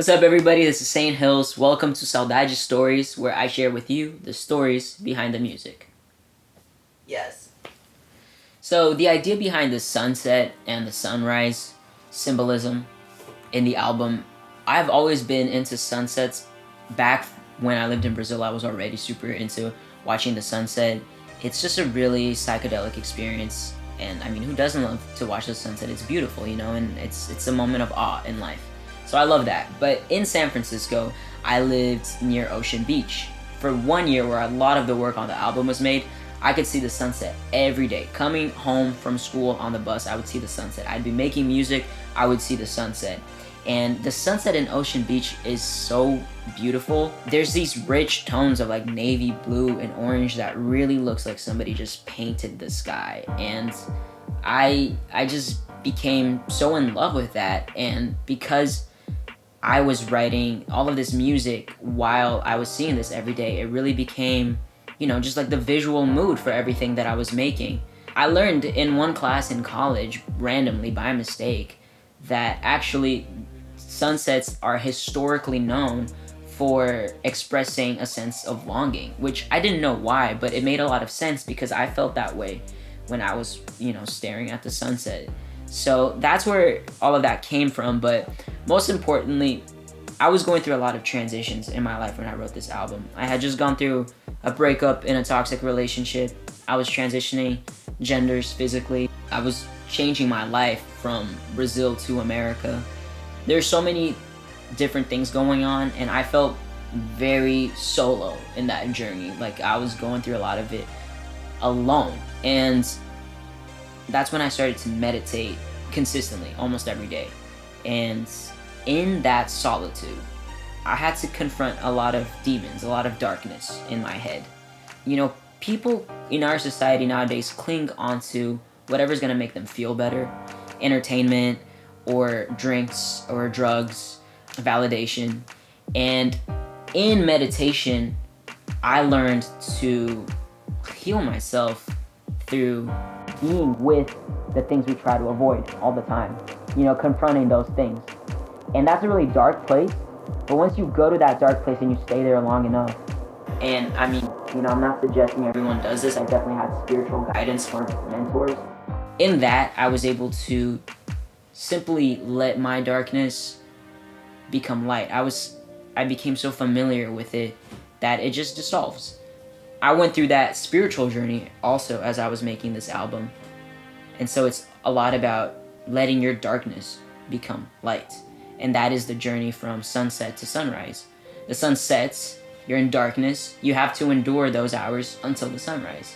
What's up, everybody? This is Saint Hills. Welcome to Saudade Stories, where I share with you the stories behind the music. Yes. So, the idea behind the sunset and the sunrise symbolism in the album, I've always been into sunsets. Back when I lived in Brazil, I was already super into watching the sunset. It's just a really psychedelic experience. And I mean, who doesn't love to watch the sunset? It's beautiful, you know, and it's a moment of awe in life. So I love that. But in San Francisco, I lived near Ocean Beach. For 1 year where a lot of the work on the album was made, I could see the sunset every day. Coming home from school on the bus, I would see the sunset. I'd be making music, I would see the sunset. And the sunset in Ocean Beach is so beautiful. There's these rich tones of like navy blue and orange that really looks like somebody just painted the sky. And I just became so in love with that. And because I was writing all of this music while I was seeing this every day, it really became, you know, just like the visual mood for everything that I was making. I learned in one class in college, randomly by mistake, that actually sunsets are historically known for expressing a sense of longing, which I didn't know why, but it made a lot of sense because I felt that way when I was, you know, staring at the sunset. So that's where all of that came from. But most importantly, I was going through a lot of transitions in my life when I wrote this album. I had just gone through a breakup in a toxic relationship. I was transitioning genders physically. I was changing my life from Brazil to America. There's so many different things going on, and I felt very solo in that journey. Like I was going through a lot of it alone. And that's when I started to meditate consistently, almost every day. And in that solitude, I had to confront a lot of demons, a lot of darkness in my head. You know, people in our society nowadays cling onto whatever's gonna make them feel better. Entertainment, or drinks, or drugs, validation. And in meditation, I learned to heal myself through being with the things we try to avoid all the time. You know, confronting those things. And that's a really dark place, but once you go to that dark place and you stay there long enough, and I mean, you know, I'm not suggesting everyone does this, I definitely had spiritual guidance from mentors. In that, I was able to simply let my darkness become light. I became so familiar with it that it just dissolves. I went through that spiritual journey also as I was making this album. And so it's a lot about letting your darkness become light. And that is the journey from sunset to sunrise. The sun sets, you're in darkness, you have to endure those hours until the sunrise.